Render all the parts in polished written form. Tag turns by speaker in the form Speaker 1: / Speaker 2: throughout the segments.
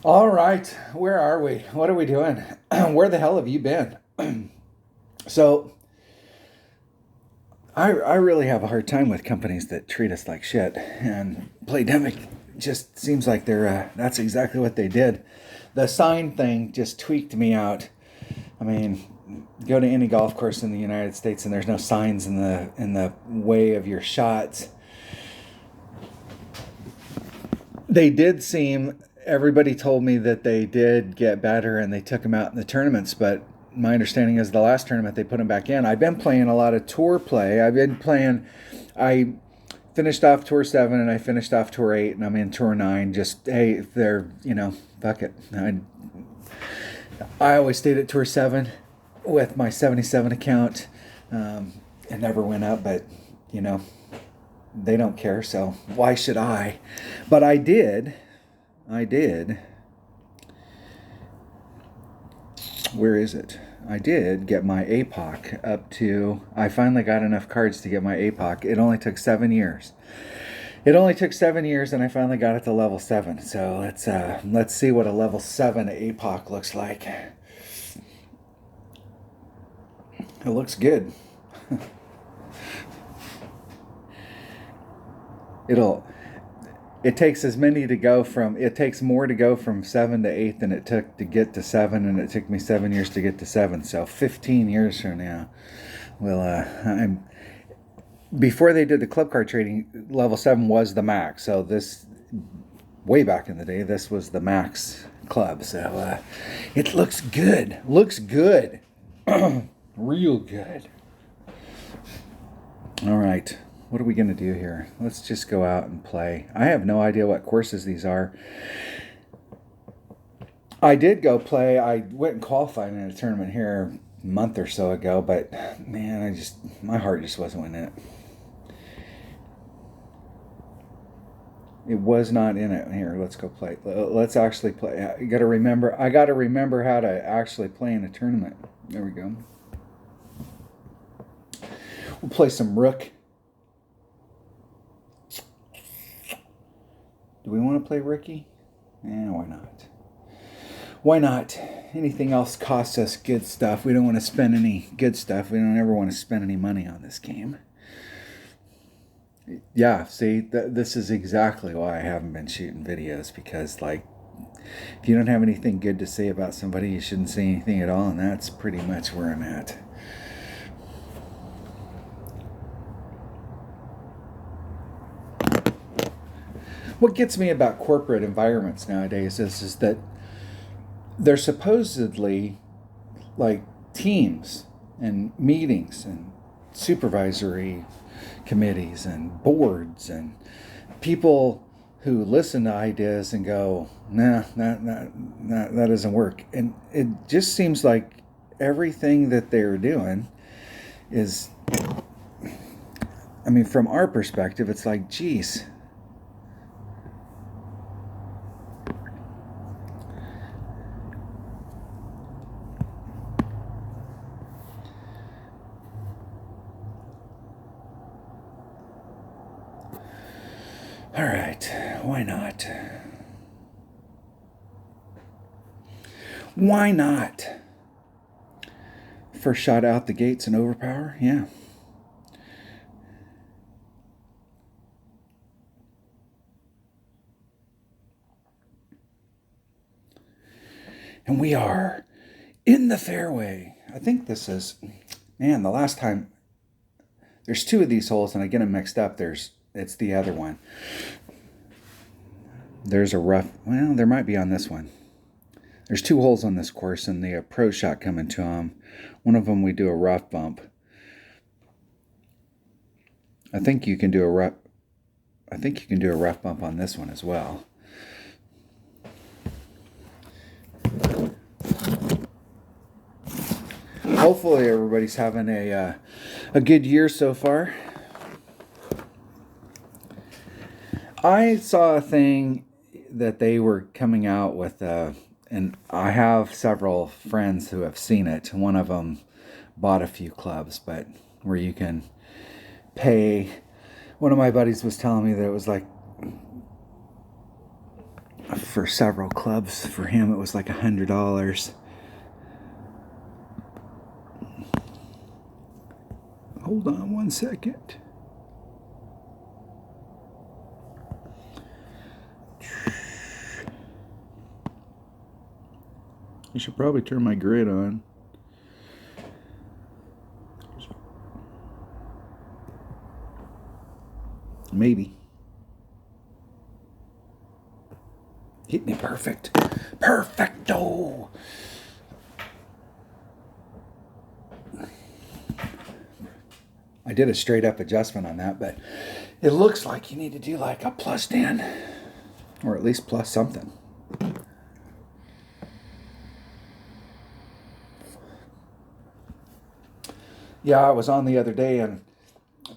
Speaker 1: All right, where are we? What are we doing? Where the hell have you been? So, I really have a hard time with companies that treat us like shit, and Playdemic just seems like that's exactly what they did. The sign thing just tweaked me out. I mean, go to any golf course in the United States and there's no signs in the way of your shots. They did seem. Everybody told me that they did get better and they took them out in the tournaments, but my understanding is the last tournament they put them back in. I've been playing a lot of tour play. I've been playing. I finished off tour 7 and I finished off tour 8 and I'm in tour 9. Just hey, if they're fuck it. I always stayed at tour 7 with my 77 account. It never went up, but you know they don't care, so why should I? But I did. I did. Where is it? I did get my APOC up to. I finally got enough cards to get my APOC. It only took 7 years. It only took 7 years, and I finally got it to level 7. So let's see what a level 7 APOC looks like. It looks good. It'll. It takes as many to go from. It takes more to go from 7 to 8 than it took to get to 7, and it took me 7 years to get to 7. So 15 years from now, well, I'm. Before they did the club card trading, level 7 was the max. So this, way back in the day, this was the max club. So it looks good. Looks good. Real good. All right. What are we going to do here? Let's just go out and play. I have no idea what courses these are. I did go play. I went and qualified in a tournament here a month or so ago, but man, my heart just wasn't in it. It was not in it. Here, let's go play. Let's actually play. I got to remember how to actually play in a tournament. There we go. We'll play some Rook. Do we want to play Rookie? Why not? Why not? Anything else costs us good stuff. We don't want to spend any good stuff. We don't ever want to spend any money on this game. Yeah, see, this is exactly why I haven't been shooting videos, because, like, if you don't have anything good to say about somebody, you shouldn't say anything at all, and that's pretty much where I'm at. What gets me about corporate environments nowadays is that they're supposedly like teams and meetings and supervisory committees and boards and people who listen to ideas and go, nah, that doesn't work. And it just seems like everything that they're doing is, I mean, from our perspective, it's like, geez. All right, why not? Why not? First shot out the gates and overpower? Yeah. And we are in the fairway. I think this is, man, the last time, there's 2 of these holes and I get them mixed up. It's the other one. There's a rough, well, there might be on this one. There's 2 holes on this course and the approach shot coming to them. One of them we do a rough bump. I think you can do a rough bump on this one as well. Hopefully everybody's having a good year so far. I saw a thing that they were coming out with, and I have several friends who have seen it. One of them bought a few clubs, but where you can pay. One of my buddies was telling me that it was like for several clubs. For him, it was like $100. Hold on one second. I should probably turn my grid on. Maybe. Hit me perfect. Perfecto! I did a straight up adjustment on that, but it looks like you need to do like a plus 10. Or at least plus something. Yeah, I was on the other day and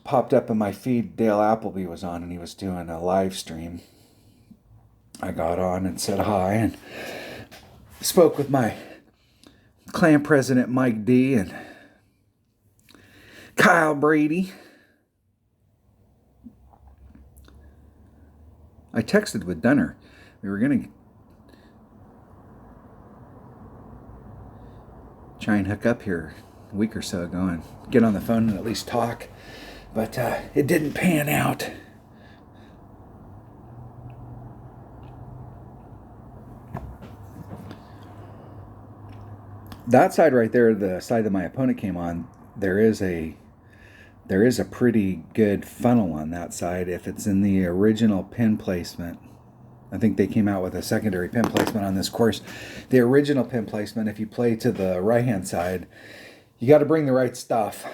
Speaker 1: popped up in my feed. Dale Appleby was on and he was doing a live stream. I got on and said hi and spoke with my clan president Mike D and Kyle Brady. I texted with Dunner. We were going to try and hook up here a week or so ago and get on the phone and at least talk. But it didn't pan out. That side right there, the side that my opponent came on, there is a pretty good funnel on that side if it's in the original pin placement. I think they came out with a secondary pin placement on this course. The original pin placement, if you play to the right-hand side, you got to bring the right stuff.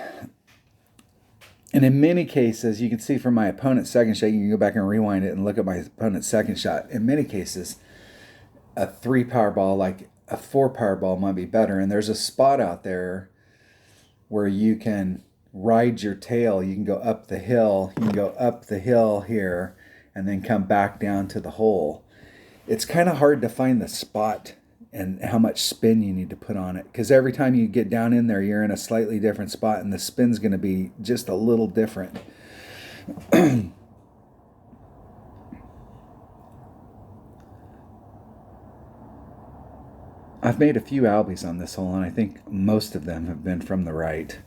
Speaker 1: And in many cases, you can see from my opponent's second shot, you can go back and rewind it and look at my opponent's second shot. In many cases, a 3 power ball, like a 4 power ball might be better. And there's a spot out there where you can ride your tail. You can go up the hill. You can go up the hill here and then come back down to the hole. It's kind of hard to find the spot and how much spin you need to put on it, because every time you get down in there, you're in a slightly different spot and the spin's going to be just a little different. I've made a few albies on this hole, and I think most of them have been from the right.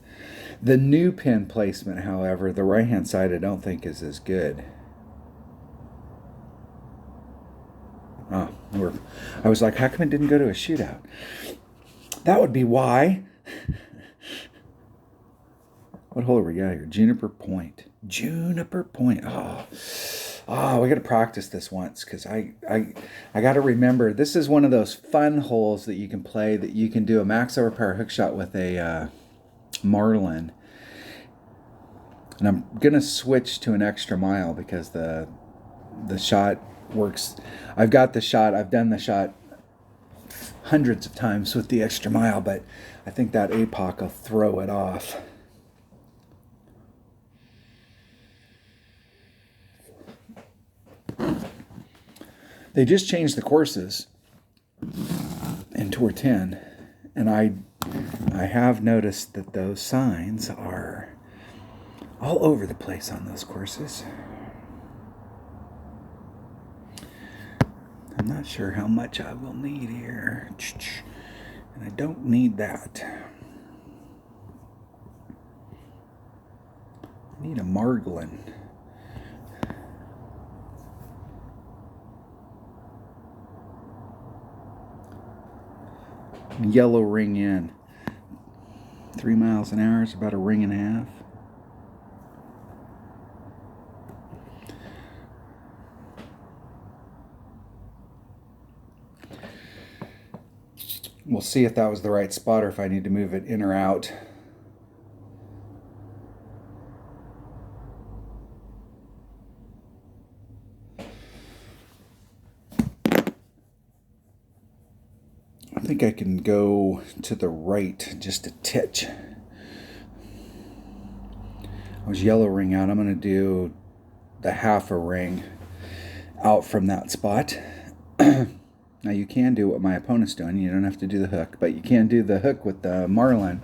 Speaker 1: The new pin placement, however, the right-hand side I don't think is as good. Oh, I was like, how come it didn't go to a shootout? That would be why. What hole are we got here? Juniper Point. Juniper Point. Oh, we got to practice this once, because I got to remember, this is one of those fun holes that you can play, that you can do a max overpower hook shot with a Marlin. And I'm going to switch to an extra mile because the shot works. I've got the shot. I've done the shot hundreds of times with the extra mile, but I think that APOC will throw it off. They just changed the courses in Tour 10, and I have noticed that those signs are all over the place on those courses. I'm not sure how much I will need here, and I don't need that. I need a Marlin. Yellow ring in. 3 miles an hour is about a ring and a half. We'll see if that was the right spot or if I need to move it in or out. I think I can go to the right just a titch. I was yellow ring out. I'm going to do the half a ring out from that spot. Now you can do what my opponent's doing. You don't have to do the hook, but you can do the hook with the Marlin.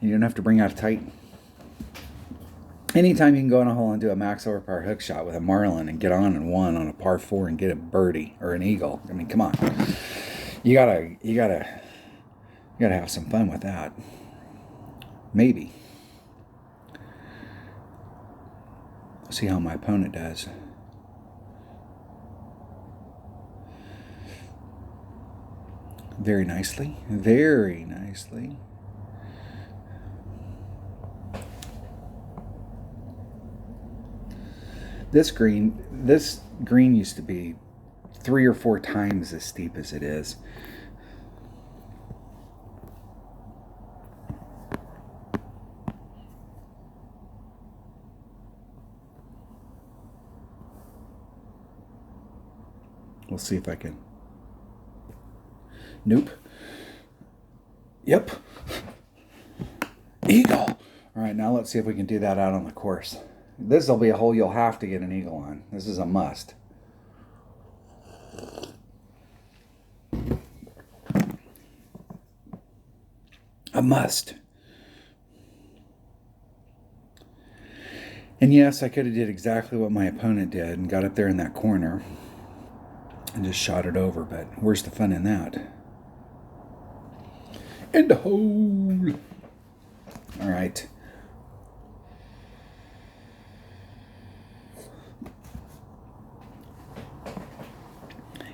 Speaker 1: You don't have to bring out a tight. Anytime you can go in a hole and do a max over par hook shot with a marlin and get on and one on a par 4 and get a birdie or an eagle. I mean, come on. You gotta have some fun with that. Maybe. See how my opponent does. Very nicely. Very nicely. This green used to be 3 or 4 times as steep as it is. We'll see if I can. Nope. Yep. Eagle. All right, now let's see if we can do that out on the course. This will be a hole you'll have to get an eagle on. This is a must. A must. And yes, I could have did exactly what my opponent did and got up there in that corner and just shot it over, but where's the fun in that? In the hole. All right.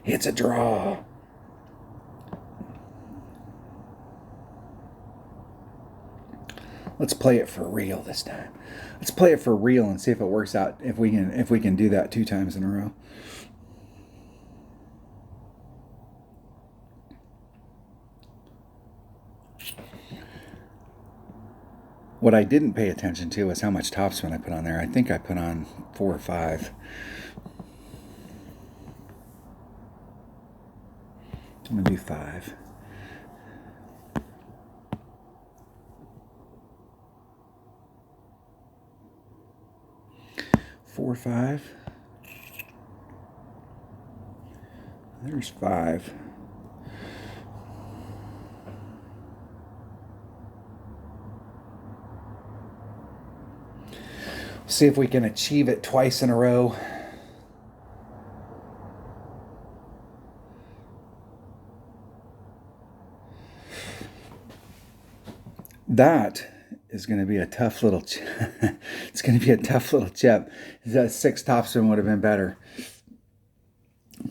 Speaker 1: It's a draw. Let's play it for real this time. Let's play it for real and see if it works out. If we can do that 2 times in a row. What I didn't pay attention to was how much topspin I put on there. I think I put on 4 or 5. I'm going to do 5. Four, 5. There's 5. See if we can achieve it twice in a row. That is going to be a tough little it's going to be a tough little chip. That 6 topspin would have been better.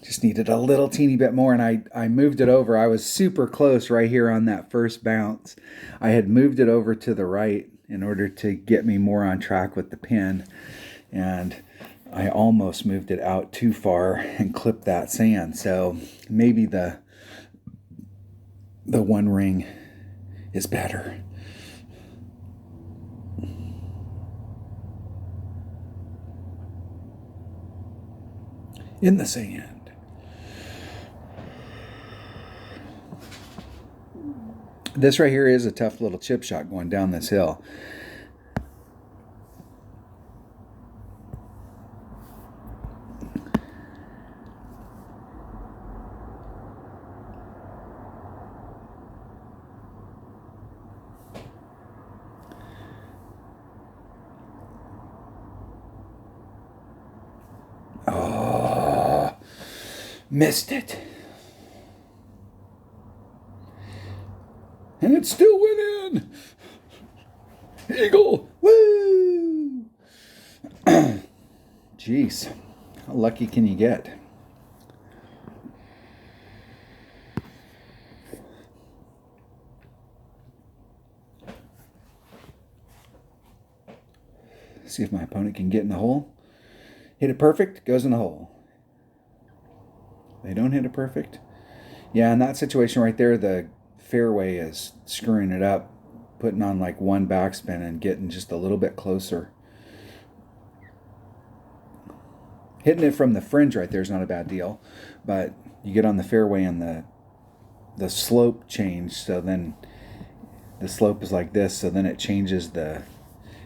Speaker 1: Just needed a little teeny bit more, and I moved it over. I was super close right here on that first bounce. I had moved it over to the right in order to get me more on track with the pin, and I almost moved it out too far and clipped that sand. So maybe the one ring is better. In the sand. This right here is a tough little chip shot going down this hill. Oh, missed it. And it still went in. Eagle. Woo! Jeez. How lucky can you get? See if my opponent can get in the hole. Hit it perfect, goes in the hole. They don't hit it perfect. Yeah, in that situation right there, the fairway is screwing it up, putting on like 1 backspin and getting just a little bit closer. Hitting it from the fringe right there is not a bad deal, but you get on the fairway and the slope changed, so then the slope is like this, so then it changes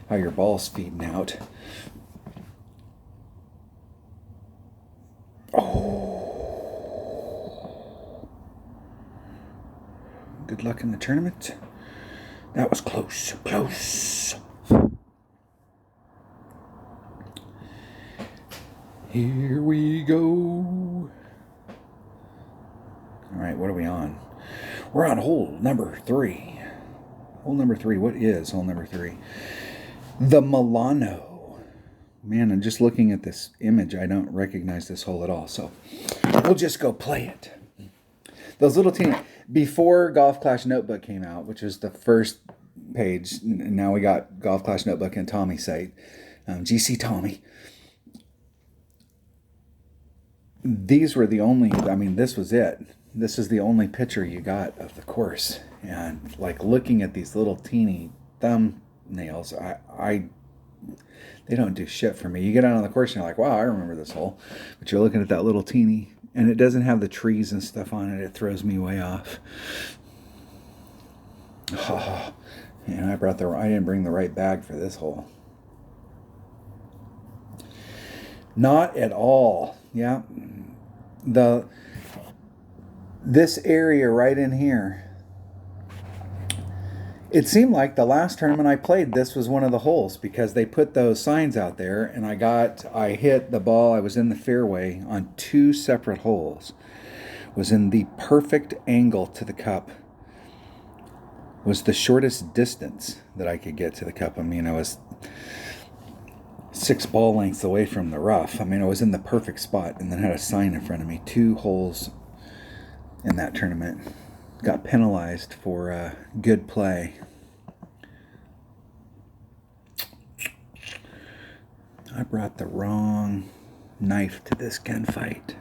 Speaker 1: how your ball's feeding out. Oh. Good luck in the tournament. That was close. Close. Here we go. All right, what are we on? We're on hole number 3. Hole number 3. What is hole number 3? The Milano. Man, I'm just looking at this image. I don't recognize this hole at all. So we'll just go play it. Those little teeny... Before Golf Clash Notebook came out, which was the first page, and now we got Golf Clash Notebook and Tommy's site, GC Tommy. These were the only... I mean, this was it. This is the only picture you got of the course. And like looking at these little teeny thumbnails, they don't do shit for me. You get out on the course and you're like, wow, I remember this hole. But you're looking at that little teeny, and it doesn't have the trees and stuff on it. It throws me way off. Oh, and I didn't bring the right bag for this hole. Not at all. Yeah. This area right in here, it seemed like the last tournament I played, this was one of the holes because they put those signs out there, and I hit the ball. I was in the fairway on 2 separate holes. Was in the perfect angle to the cup. Was the shortest distance that I could get to the cup. I mean, I was 6 ball lengths away from the rough. I mean, I was in the perfect spot, and then had a sign in front of me. 2 holes in that tournament. Got penalized for good play. I brought the wrong knife to this gunfight.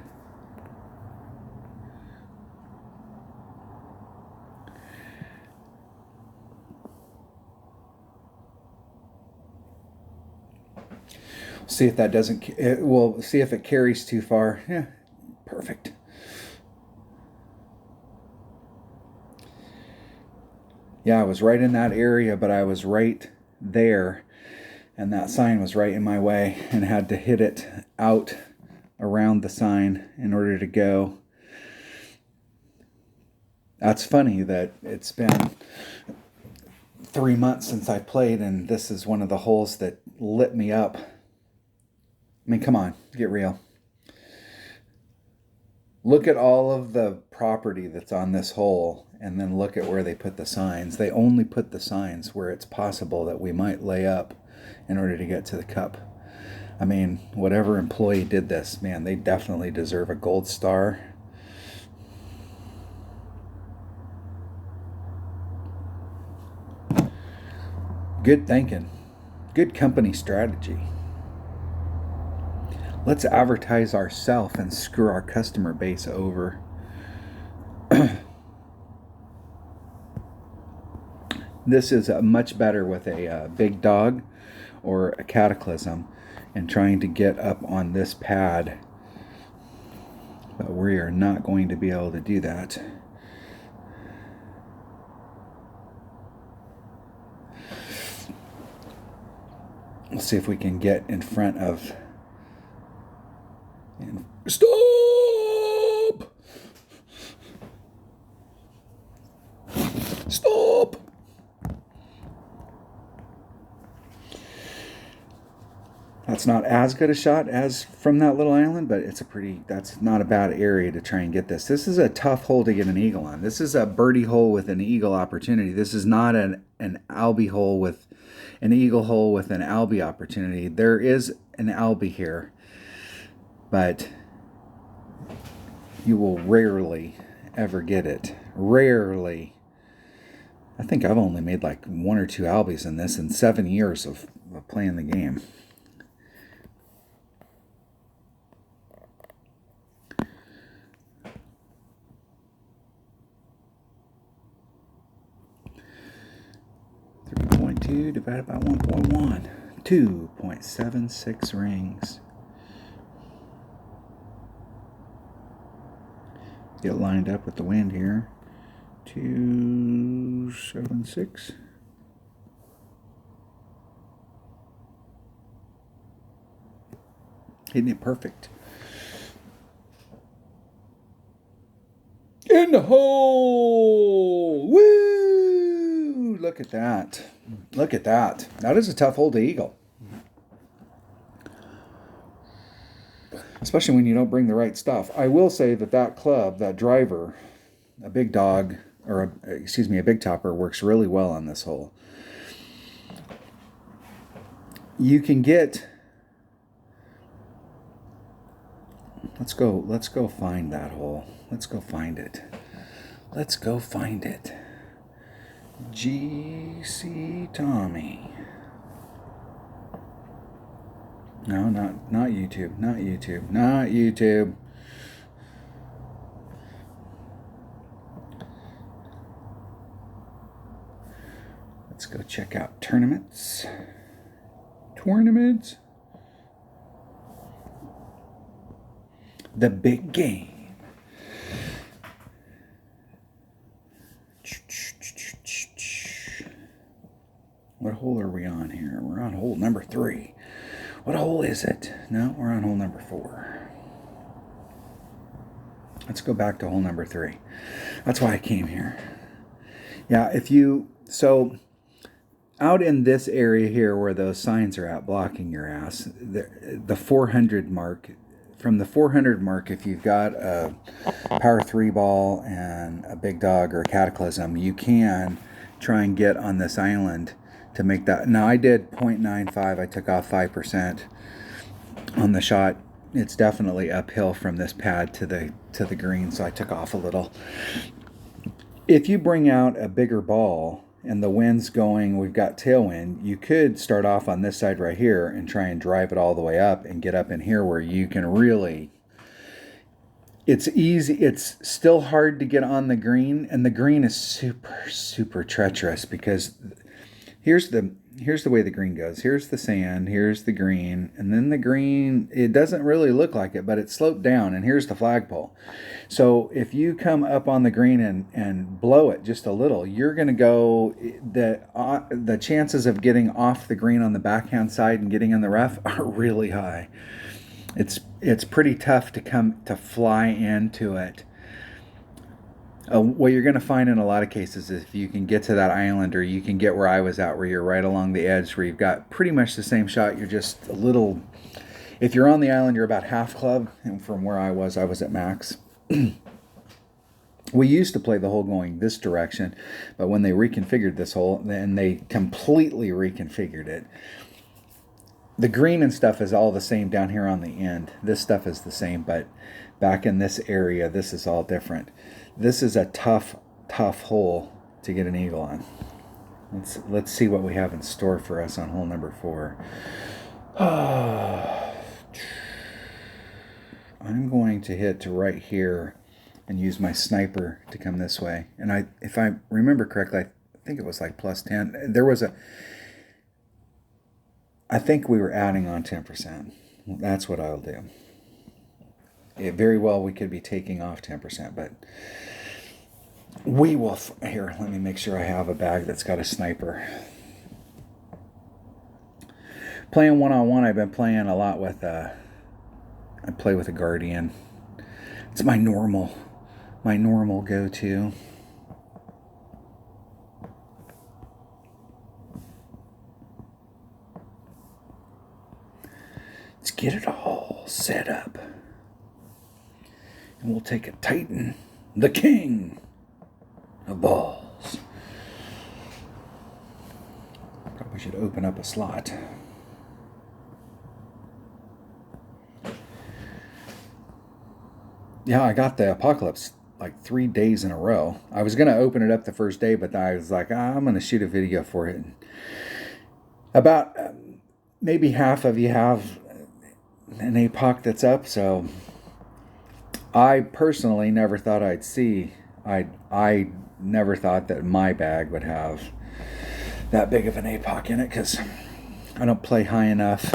Speaker 1: See if that doesn't... We'll see if it carries too far. Yeah, perfect. Yeah, I was right in that area, but I was right there, and that sign was right in my way, and had to hit it out around the sign in order to go. That's funny that it's been 3 months since I played, and this is one of the holes that lit me up. I mean, come on, get real. Look at all of the property that's on this hole, and then look at where they put the signs. They only put the signs where it's possible that we might lay up in order to get to the cup. I mean, whatever employee did this, man, they definitely deserve a gold star. Good thinking. Good company strategy. Let's advertise ourselves and screw our customer base over. This is much better with a big dog or a cataclysm and trying to get up on this pad. But we are not going to be able to do that. Let's see if we can get in front of... Stop! Stop! That's not as good a shot as from that little island, but that's not a bad area to try and get this. This is a tough hole to get an eagle on. This is a birdie hole with an eagle opportunity. This is not an albie hole with an eagle hole with an albie opportunity. There is an albie here, but you will rarely ever get it. Rarely. I think I've only made like 1 or 2 albies in this in 7 years of playing the game. Divided by 1.1, 2.76 rings. Get lined up with the wind here. 276. Hitting it perfect. In the hole! Woo! Look at that. Look at that. That is a tough hole to eagle. especially when you don't bring the right stuff. I will say that club, that driver, a big dog, or a big topper, works really well on this hole. You can get. Let's go find that hole. Let's go find it. GC Tommy. No, not YouTube. Let's go check out tournaments. The big game. What hole are we on here? We're on hole number 3. What hole is it? No, we're on hole number 4. Let's go back to hole number 3. That's why I came here. Yeah, so out in this area here where those signs are at blocking your ass, the 400 mark, from the 400 mark, if you've got a power 3 ball and a big dog or a cataclysm, you can try and get on this island to make that. Now I did 0.95. I took off 5% on the shot. It's definitely uphill from this pad to the green, so I took off a little. If you bring out a bigger ball and the wind's going, we've got tailwind, you could start off on this side right here and try and drive it all the way up and get up in here where you can really, it's easy. It's still hard to get on the green, and the green is super treacherous because here's the way the green goes. Here's the sand, here's the green, and then the green, it doesn't really look like it, but it's sloped down, and here's the flagpole. So if you come up on the green and blow it just a little, you're going to go, the chances of getting off the green on the backhand side and getting in the rough are really high. It's pretty tough to fly into it. What you're going to find in a lot of cases is if you can get to that island, or you can get where I was at, where you're right along the edge, where you've got pretty much the same shot. You're just a little, if you're on the island, you're about half club. And from where I was at max. We used to play the hole going this direction, but when they reconfigured this hole, then they completely reconfigured it. The green and stuff is all the same down here on the end. This stuff is the same, but back in this area, this is all different. This is a tough hole to get an eagle on. Let's see what we have in store for us on hole number 4. I'm going to hit to right here and use my sniper to come this way. And if I remember correctly, I think it was like plus 10. I think we were adding on 10%. That's what I'll do. Very well, we could be taking off 10%, but we will. Here, let me make sure I have a bag that's got a sniper. Playing one-on-one, I've been playing a lot with, I play with a Guardian. It's my normal go-to. Let's get it all set up. And we'll take a Titan, the king of balls. Probably should open up a slot. Yeah, I got the Apocalypse like 3 days in a row. I was going to open it up the first day, but I was like, I'm going to shoot a video for it. About maybe half of you have an APOC that's up, so I personally never thought I'd see. I never thought that my bag would have that big of an APOC in it, because I don't play high enough.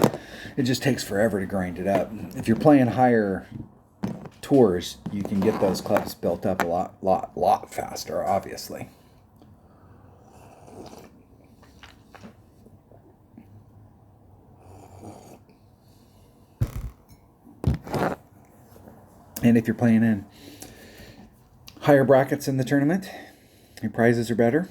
Speaker 1: It just takes forever to grind it up. If you're playing higher tours, you can get those clubs built up a lot faster, obviously. And if you're playing in higher brackets in the tournament, your prizes are better.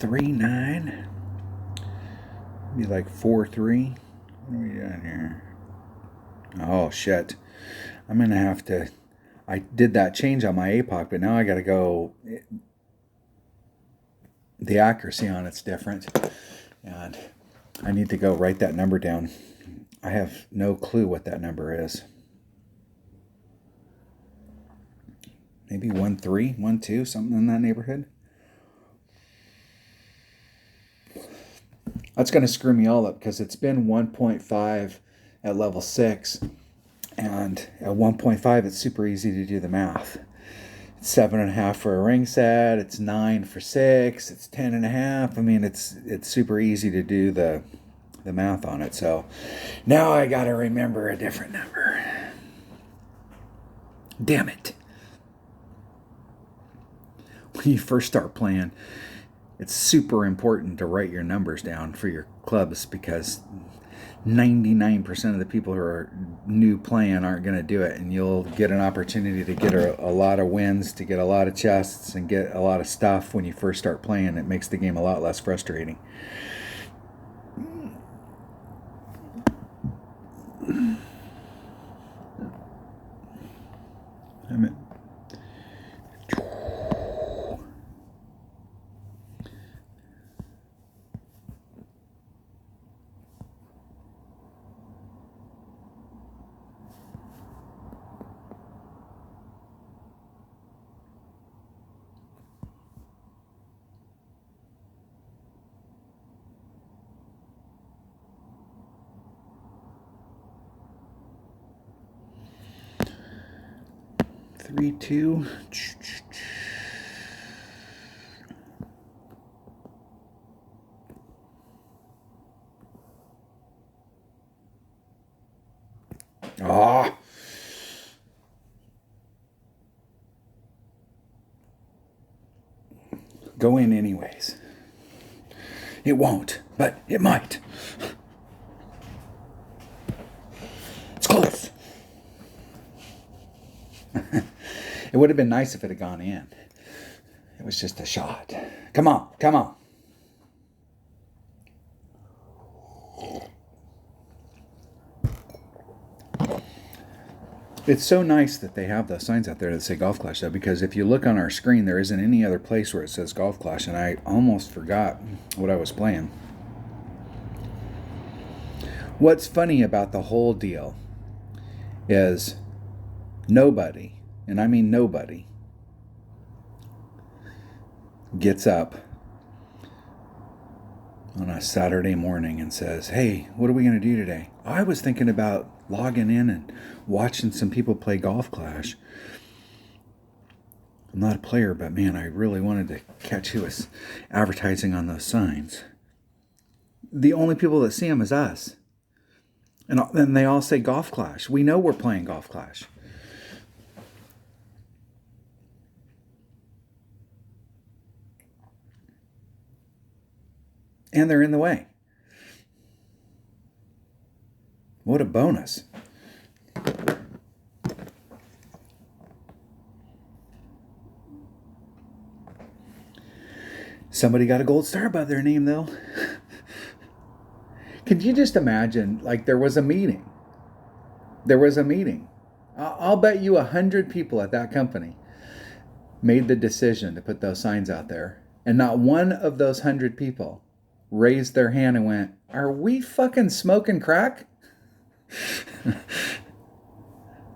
Speaker 1: 3-9. Be like 4-3. What are we doing here? Oh shit! I'm gonna have to. I did that change on my APOC, but now I got to go. The accuracy on it's different, and I need to go write that number down. I have no clue what that number is. Maybe 1-3, 1-2, something in that neighborhood. That's going to screw me all up because it's been 1.5 at level 6, and at 1.5 it's super easy to do the math. It's 7.5 for a ring set, it's 9 for 6, it's 10.5. I mean, it's super easy to do the math on it. So now I got to remember a different number. Damn it. When you first start playing, it's super important to write your numbers down for your clubs, because 99% of the people who are new playing aren't going to do it, and you'll get an opportunity to get a lot of wins, to get a lot of chests, and get a lot of stuff when you first start playing. It makes the game a lot less frustrating. Three, 2. Ah. Go in anyways. It won't, but it might. It's close. It would have been nice if it had gone in. It was just a shot. Come on, come on. It's so nice that they have those signs out there that say Golf Clash, though, because if you look on our screen, there isn't any other place where it says Golf Clash, and I almost forgot what I was playing. What's funny about the whole deal is nobody, and I mean nobody, gets up on a Saturday morning and says, hey, what are we going to do today? I was thinking about logging in and watching some people play Golf Clash. I'm not a player, but man, I really wanted to catch who was advertising on those signs. The only people that see them is us. And then they all say Golf Clash. We know we're playing Golf Clash. And they're in the way. What a bonus. Somebody got a gold star above their name, though. Can you just imagine, like, there was a meeting. There was a meeting. I'll bet you 100 people at that company made the decision to put those signs out there. And not one of those 100 people raised their hand and went, are we fucking smoking crack?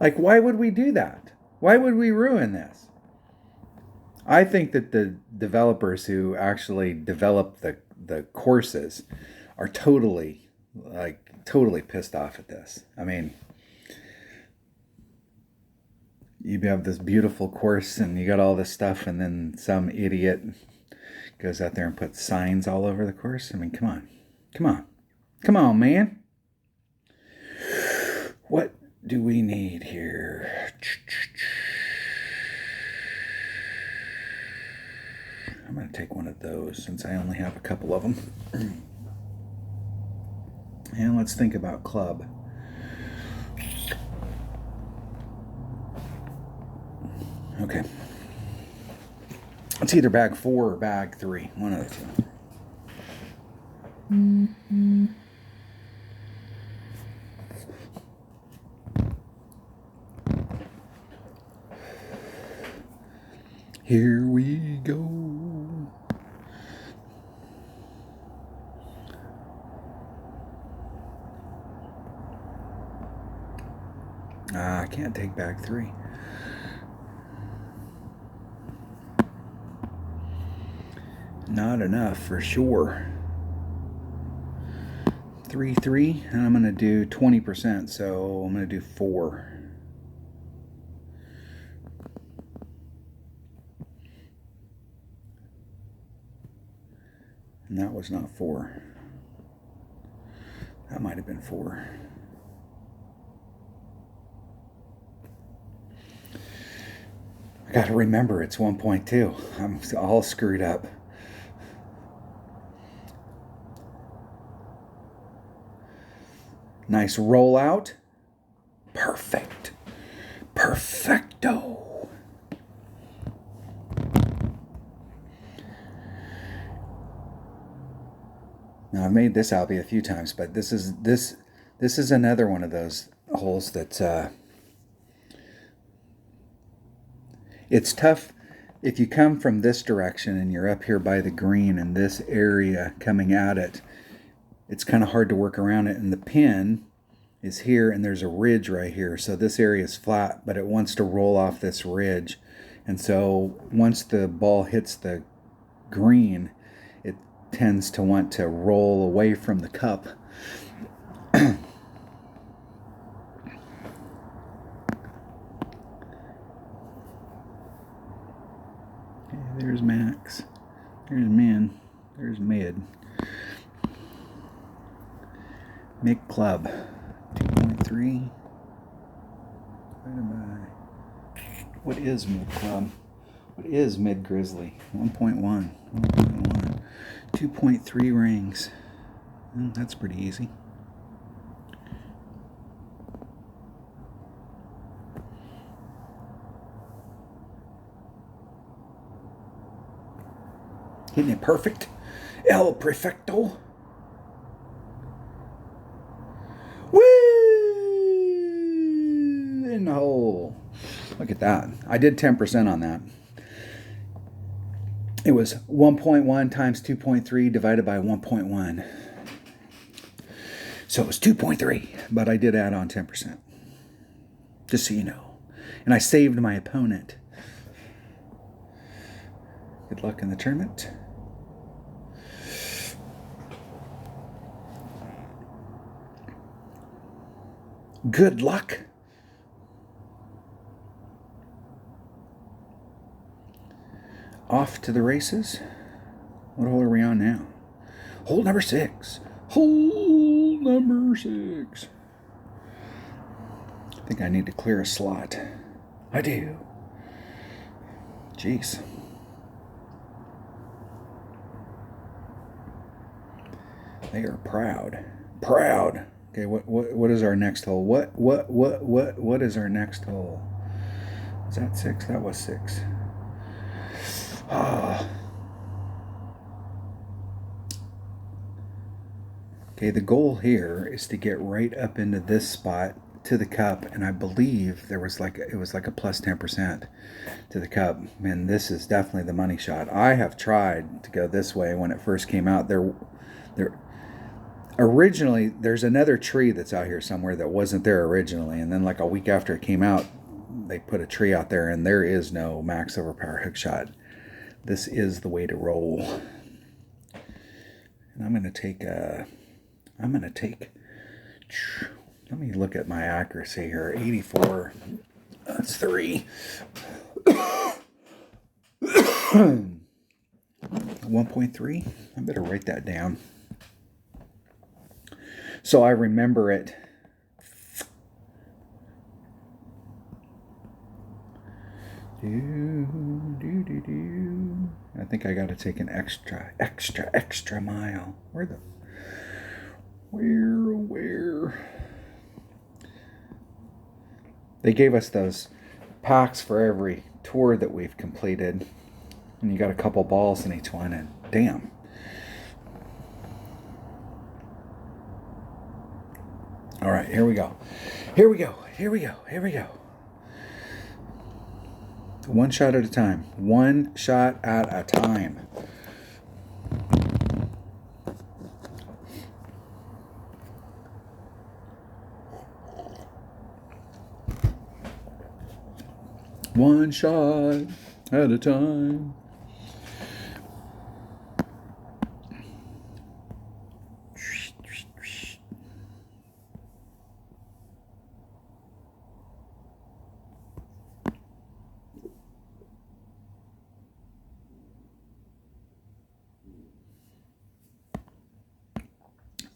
Speaker 1: Like, why would we do that? Why would we ruin this? I think that the developers who actually develop the courses are totally pissed off at this. I mean, you have this beautiful course and you got all this stuff, and then some idiot goes out there and puts signs all over the course. I mean, come on, man. What do we need here? I'm going to take one of those since I only have a couple of them. And let's think about club. Okay. It's either bag 4 or bag 3. One of the two. Here we go. I can't take back 3. Not enough for sure. 3, 3, and I'm going to do 20%, so I'm going to do 4. And that was not 4. That might have been 4. I got to remember it's 1.2. I'm all screwed up. Nice rollout. Perfect. Perfecto. Now I've made this albie a few times, but this is another one of those holes that it's tough if you come from this direction and you're up here by the green in this area coming at it. It's kind of hard to work around it, and the pin is here and there's a ridge right here, so this area is flat, but it wants to roll off this ridge, and so once the ball hits the green, it tends to want to roll away from the cup. Okay, there's max, there's min, there's mid. Mid club 2.3 divided by, what is mid club? What is mid grizzly? 1.1. 1.1. 2.3 rings. Well, that's pretty easy. Hitting it perfect. El Perfecto. Woo! In the hole. Look at that. I did 10% on that. It was 1.1 times 2.3 divided by 1.1. So it was 2.3, but I did add on 10%. Just so you know. And I saved my opponent. Good luck in the tournament. Good luck. Off to the races. What hole are we on now? Hole number 6. Hole number 6. I think I need to clear a slot. I do. Jeez. They are proud. Proud. Okay, what is our next hole? What is our next hole? Is that 6? That was 6. Ah. Okay, the goal here is to get right up into this spot to the cup, and I believe it was like a plus 10% to the cup. And this is definitely the money shot. I have tried to go this way when it first came out. Originally, there's another tree that's out here somewhere that wasn't there originally, and then like a week after it came out, they put a tree out there, and there is no max overpower hook shot. This is the way to roll. And I'm gonna take, let me look at my accuracy here. 84, that's 3. 1.3, I better write that down so I remember it. I think I got to take an extra mile. Where? They gave us those packs for every tour that we've completed, and you got a couple balls in each one, and damn. All right, here we go. Here we go. Here we go. Here we go. One shot at a time. One shot at a time. One shot at a time.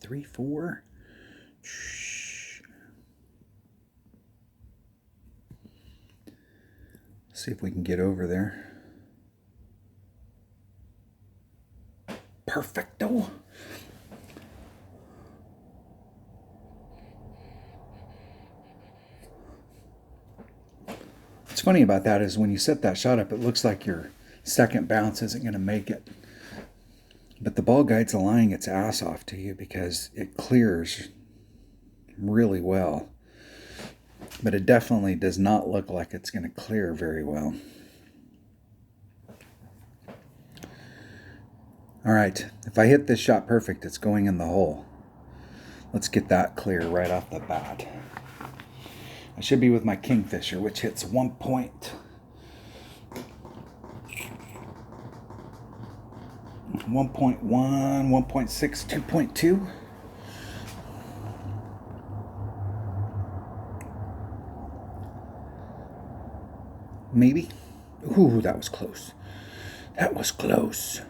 Speaker 1: Three, four. See if we can get over there. Perfecto. What's funny about that is when you set that shot up, it looks like your second bounce isn't going to make it. But the ball guide's lying its ass off to you because it clears really well. But it definitely does not look like it's going to clear very well. All right, if I hit this shot perfect, it's going in the hole. Let's get that clear right off the bat. I should be with my Kingfisher, which hits 1.1, 1.6, 2.2. Maybe. Ooh, that was close. That was close.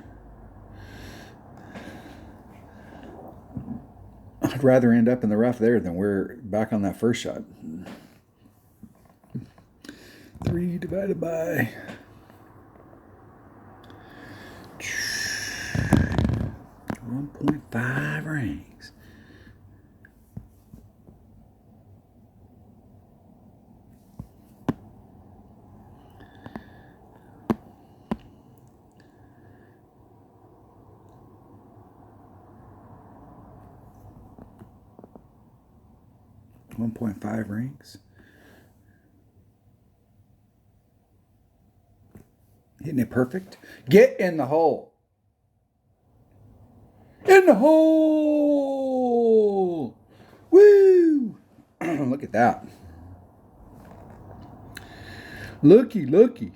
Speaker 1: I'd rather end up in the rough there than we're back on that first shot. 3 divided by 1.5 rings. .5 rings. Hitting it perfect. Get in the hole. In the hole. Woo! Look at that. Looky, looky.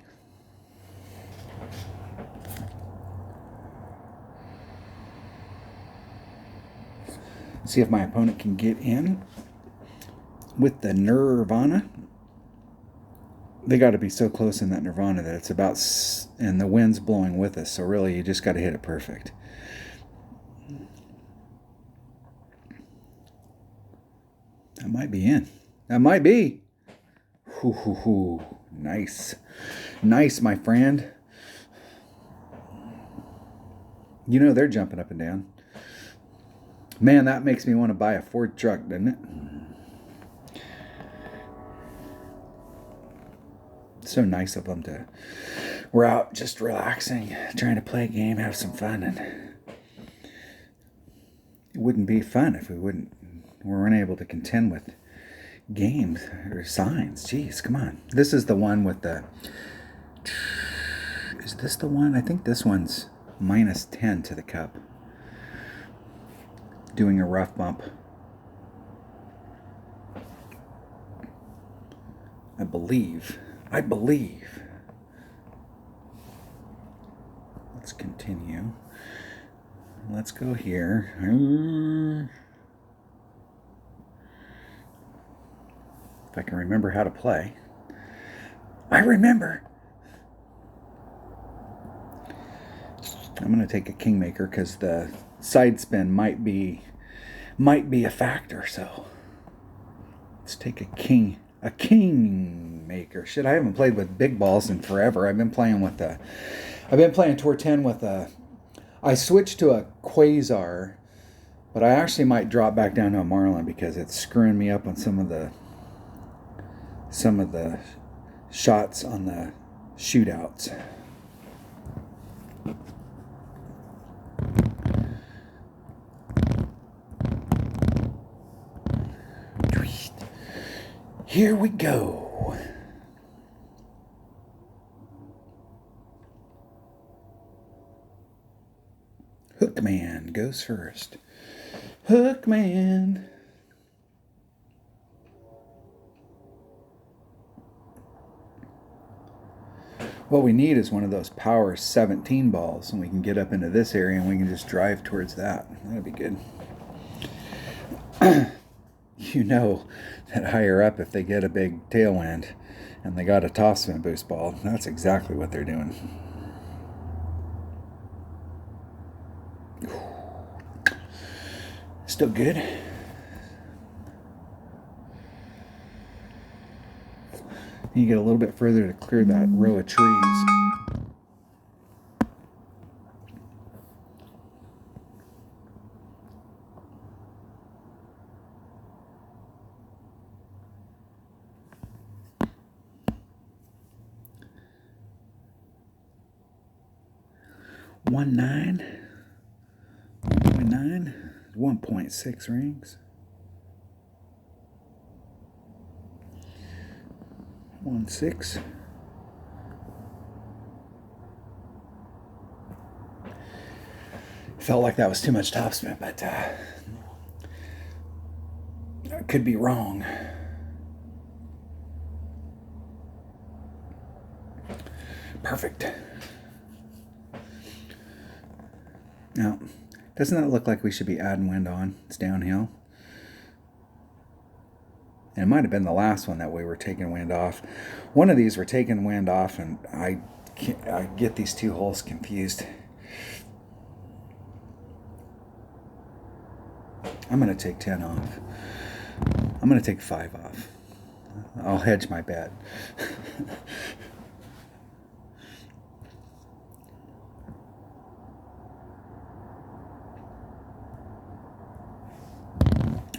Speaker 1: See if my opponent can get in with the Nirvana. They got to be so close in that Nirvana that it's about, and the wind's blowing with us. So really, you just got to hit it perfect. That might be in. That might be. Hoo, hoo, hoo. Nice. Nice, my friend. You know they're jumping up and down. Man, that makes me want to buy a Ford truck, doesn't it? So nice of them to. We're out just relaxing, trying to play a game, have some fun, and it wouldn't be fun if we weren't able to contend with games or signs. Jeez, come on. This is the one with the. Is this the one? I think this one's -10 to the cup. Doing a rough bump. I believe. Let's continue. Let's go here. If I can remember how to play. I remember. I'm going to take a Kingmaker because the side spin might be a factor. So let's take a Kingmaker. Shit, I haven't played with big balls in forever. I've been playing Tour 10 with I switched to a Quasar, but I actually might drop back down to a Marlin because it's screwing me up on some of the shots on the shootouts. Here we go. Hookman goes first. Hookman. What we need is one of those power 17 balls, and we can get up into this area and we can just drive towards that. That'd be good. You know that higher up, if they get a big tailwind and they got a top spin boost ball, that's exactly what they're doing. Still good. You get a little bit further to clear that row of trees. .9, 1.6 rings. 1.6. Felt like that was too much topspin, but I could be wrong. Perfect. Now, doesn't that look like we should be adding wind on? It's downhill. And it might have been the last one that we were taking wind off. One of these we're taking wind off, and I get these two holes confused. I'm going to take 10 off. I'm going to take 5 off. I'll hedge my bet.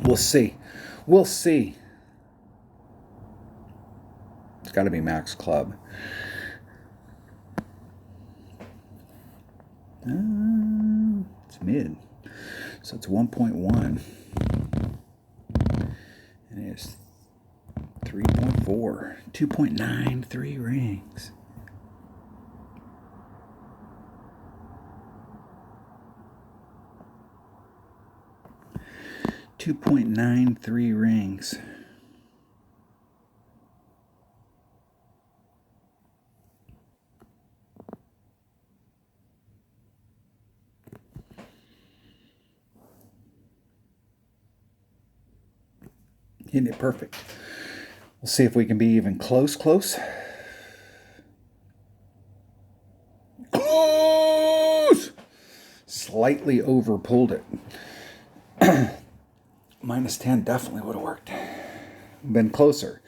Speaker 1: We'll see. We'll see. It's got to be max club. It's mid. So it's 1.1. And it's 3.4. 2.93 rings. .93 rings. Hitting it perfect. We'll see if we can be even close. Close. Slightly over pulled it. -10 definitely would have worked. Been closer.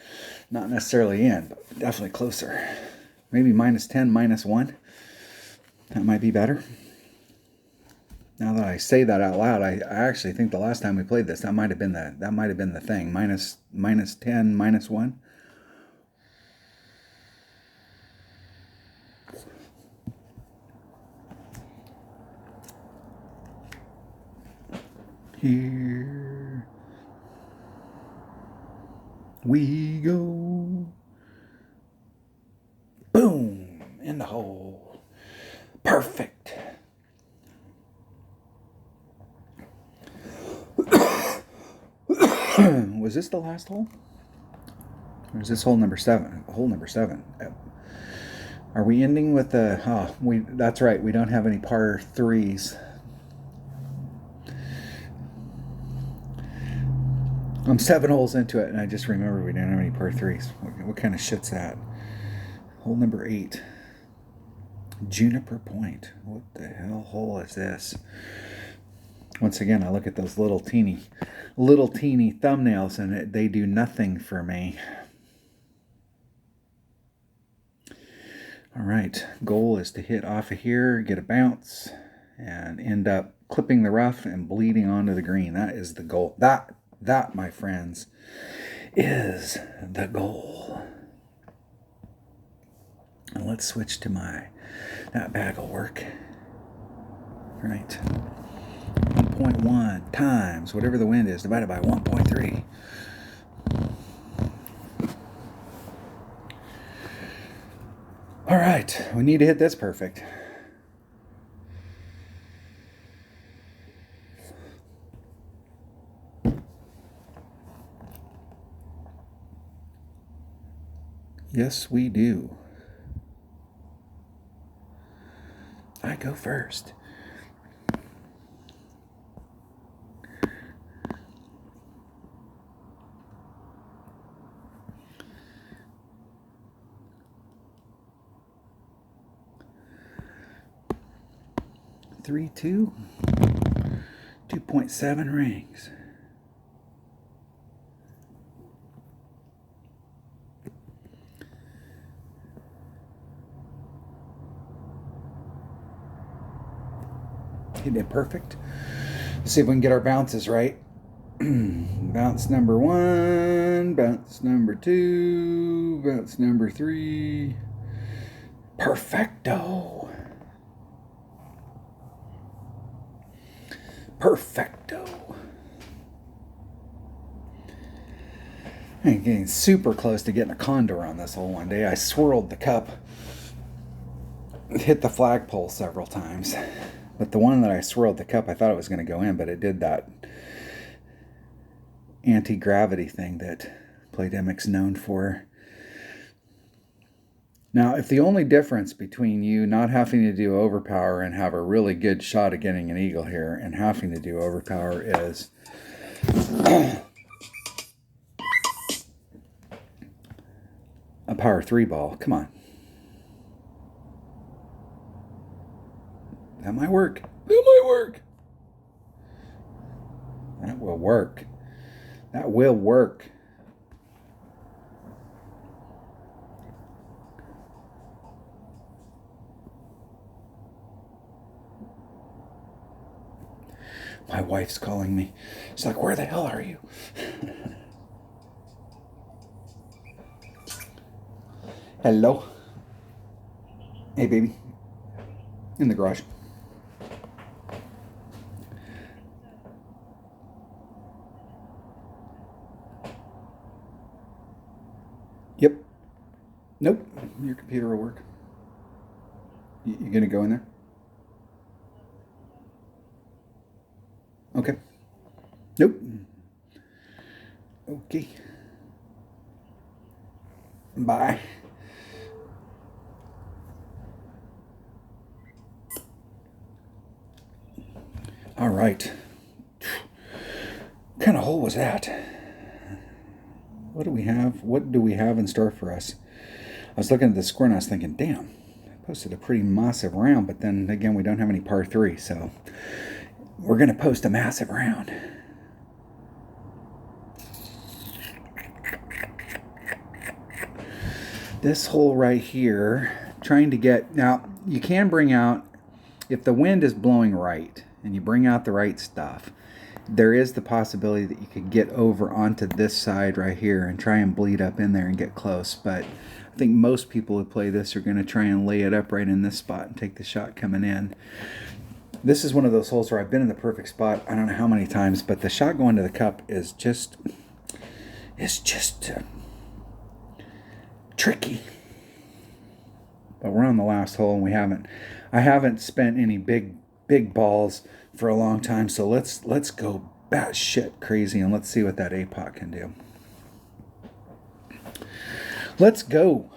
Speaker 1: Not necessarily in, but definitely closer. Maybe -10, -1. That might be better. Now that I say that out loud, I actually think the last time we played this, that might have been the thing. -10, -1. Here we go. Boom! In the hole. Perfect. Was this the last hole? Or is this hole number 7? Hole number 7. Are we ending with the... Oh, that's right. We don't have any par 3s. I'm 7 holes into it, and I just remember we didn't have any par 3s. What kind of shit's that? Hole number 8. Juniper Point. What the hell hole is this? Once again, I look at those little teeny thumbnails, and they do nothing for me. All right, goal is to hit off of here, get a bounce, and end up clipping the rough and bleeding onto the green. That is the goal. That, my friends, is the goal. And let's switch to that bag will work. All right. 1.1 times whatever the wind is divided by 1.3. right, we need to hit this perfect. Yes, we do. I go first. Three, 2.7 rings. Hitting it perfect. Let's see if we can get our bounces right. Bounce number 1, bounce number 2, bounce number 3. Perfecto. Perfecto. I'm getting super close to getting a condor on this hole one day. I swirled the cup, hit the flagpole several times. But the one that I swirled the cup, I thought it was going to go in, but it did that anti-gravity thing that Playdemic's known for. Now, if the only difference between you not having to do overpower and have a really good shot at getting an eagle here and having to do overpower is a power 3 ball. Come on. That might work. That might work. That will work. That will work. My wife's calling me. She's like, where the hell are you? Hello. Hey, baby. In the garage. Yep. Nope. Your computer will work. You gonna go in there? Okay. Nope. Okay. Bye. All right. What kind of hole was that? What do we have? What do we have in store for us? I was looking at the score and I was thinking, damn, I posted a pretty massive round, but then again, we don't have any par 3, so we're going to post a massive round. This hole right here, trying to get, now you can bring out, if the wind is blowing right and you bring out the right stuff, there is the possibility that you could get over onto this side right here and try and bleed up in there and get close. But I think most people who play this are going to try and lay it up right in this spot and take the shot coming in. This is one of those holes where I've been in the perfect spot I don't know how many times, but the shot going to the cup is just tricky. But we're on the last hole and I haven't spent any big balls for a long time, so let's go batshit crazy and let's see what that APOC can do. Let's go.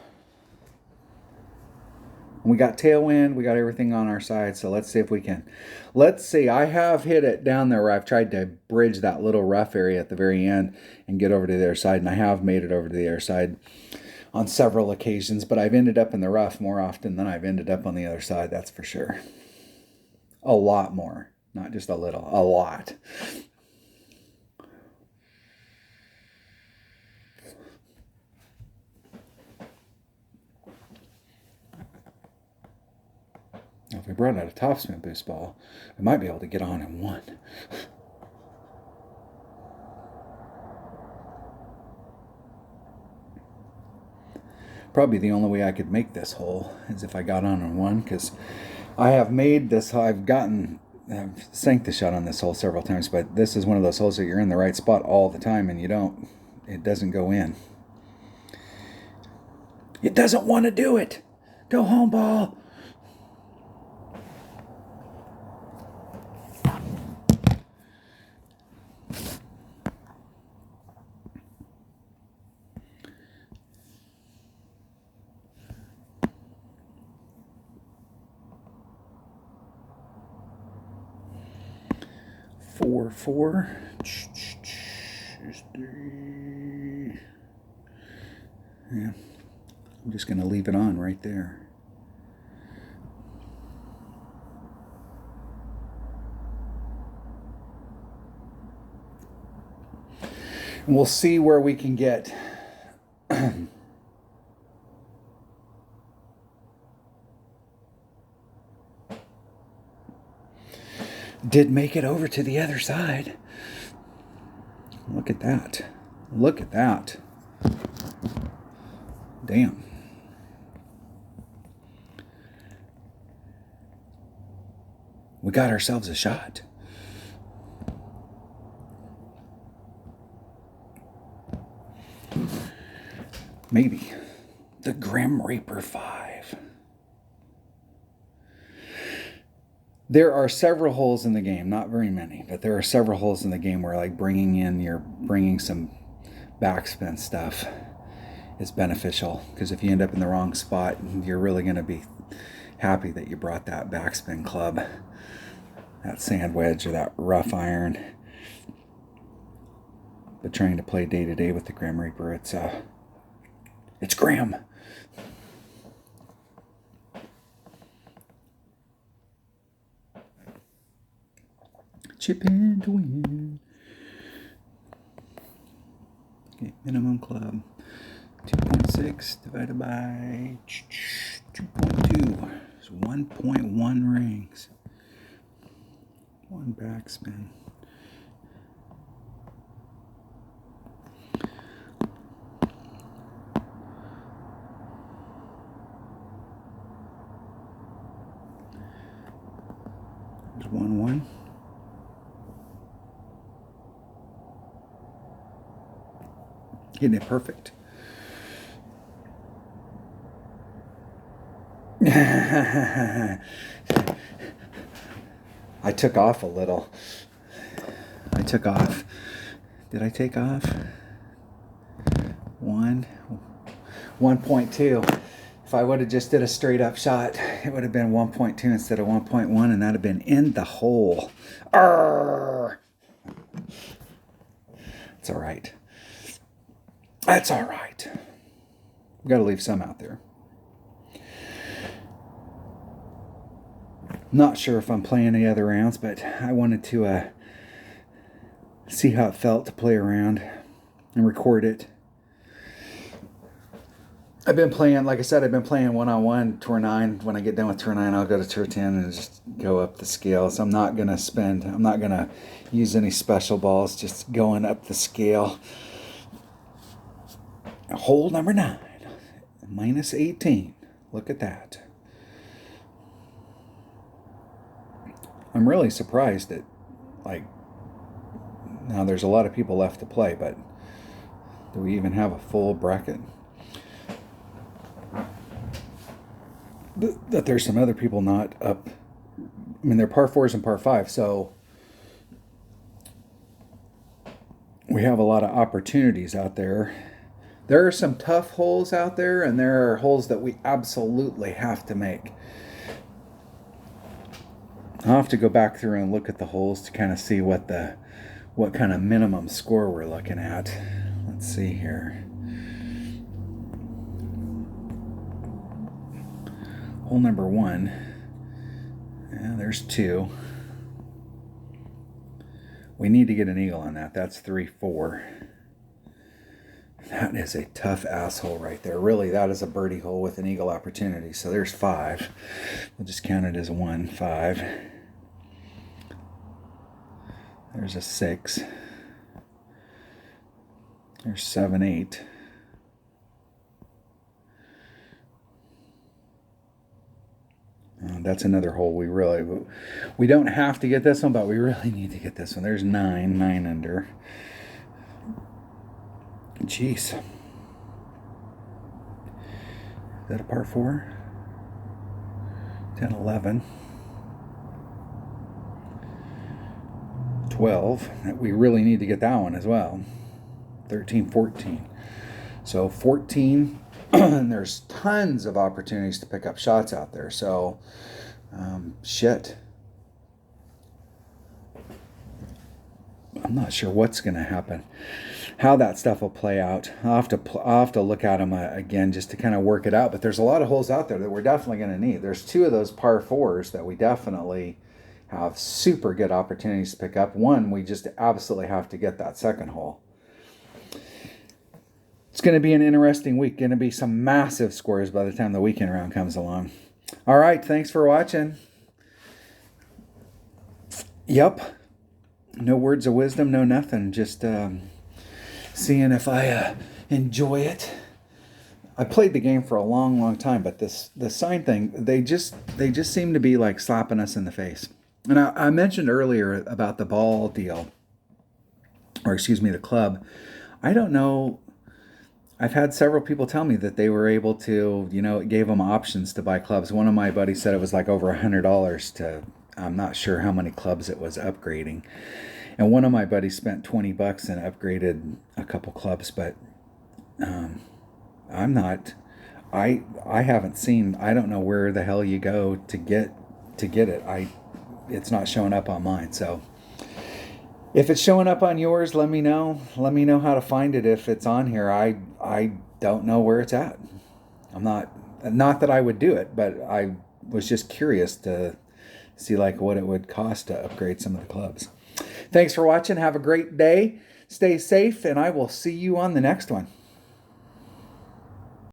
Speaker 1: We got tailwind, we got everything on our side, so let's see if we can. Let's see, I have hit it down there where I've tried to bridge that little rough area at the very end and get over to the other side, and I have made it over to the other side on several occasions, but I've ended up in the rough more often than I've ended up on the other side, that's for sure. A lot more, not just a little, a lot. Now, if we brought out a topspin boost ball, we might be able to get on in one. Probably the only way I could make this hole is if I got on in one, because I have made this, I've sank the shot on this hole several times, but this is one of those holes that you're in the right spot all the time and it doesn't go in. It doesn't want to do it. Go home, ball. Four. There's 3. Yeah. I'm just going to leave it on right there. And we'll see where we can get. Did make it over to the other side. Look at that. Look at that. Damn. We got ourselves a shot. Maybe. The Grim Reaper 5. There are several holes in the game, not very many, but there are several holes in the game where like bringing some backspin stuff is beneficial, because if you end up in the wrong spot, you're really going to be happy that you brought that backspin club, that sand wedge, or that rough iron. But trying to play day to day with the Grim Reaper, it's grim. Chip in to win. Okay, minimum club. 2.6 divided by 2.2 is 1.1 rings. 1 backspin. There's 1. Hitting it perfect. I took off a little. I took off. Did I take off? 1.2. If I would have just did a straight up shot, it would have been 1.2 instead of 1.1, and that'd have been in the hole. Arrgh. It's all right. That's all right. We've got to leave some out there. Not sure if I'm playing any other rounds, but I wanted to see how it felt to play around and record it. I've been playing, like I said, I've been playing one-on-one Tour 9. When I get done with Tour 9, I'll go to Tour 10 and just go up the scale. So I'm not going to use any special balls, just going up the scale. Hole number 9, minus 18. Look at that. I'm really surprised that, like, now there's a lot of people left to play, but do we even have a full bracket? That there's some other people not up. I mean, they're par 4s and par 5, so we have a lot of opportunities out there. There are some tough holes out there, and there are holes that we absolutely have to make. I'll have to go back through and look at the holes to kind of see what kind of minimum score we're looking at. Let's see here. Hole number 1. Yeah, there's 2. We need to get an eagle on that. That's 3-4. That is a tough asshole right there. Really, that is a birdie hole with an eagle opportunity. So there's 5. We'll just count it as 1, 5. There's a 6. There's 7, 8. That's another hole we don't have to get this one, but we really need to get this one. There's 9 under. Jeez. Is that a par 4? 10, 11, 12. We really need to get that one as well. 13, 14. So 14, and there's tons of opportunities to pick up shots out there. So, shit. I'm not sure what's going to happen, how that stuff will play out. I'll have to look at them again just to kind of work it out. But there's a lot of holes out there that we're definitely going to need. There's 2 of those par 4s that we definitely have super good opportunities to pick up. One, we just absolutely have to get that second hole. It's going to be an interesting week. Going to be some massive scores by the time the weekend round comes along. All right, thanks for watching. Yep. No words of wisdom, no nothing. Just seeing if I enjoy it. I played the game for a long, long time, but the sign thing, they just seem to be like slapping us in the face. And I mentioned earlier about the ball deal, or excuse me, the club. I don't know. I've had several people tell me that they were able to, it gave them options to buy clubs. One of my buddies said it was like over $100 to, I'm not sure how many clubs it was upgrading. And one of my buddies spent $20 and upgraded a couple clubs, but I'm not, I haven't seen, I don't know where the hell you go to get it. It's not showing up on mine. So if it's showing up on yours, let me know. Let me know how to find it if it's on here. I don't know where it's at. I'm not that I would do it, but I was just curious to see like what it would cost to upgrade some of the clubs. Thanks for watching. Have a great day. Stay safe, and I will see you on the next one.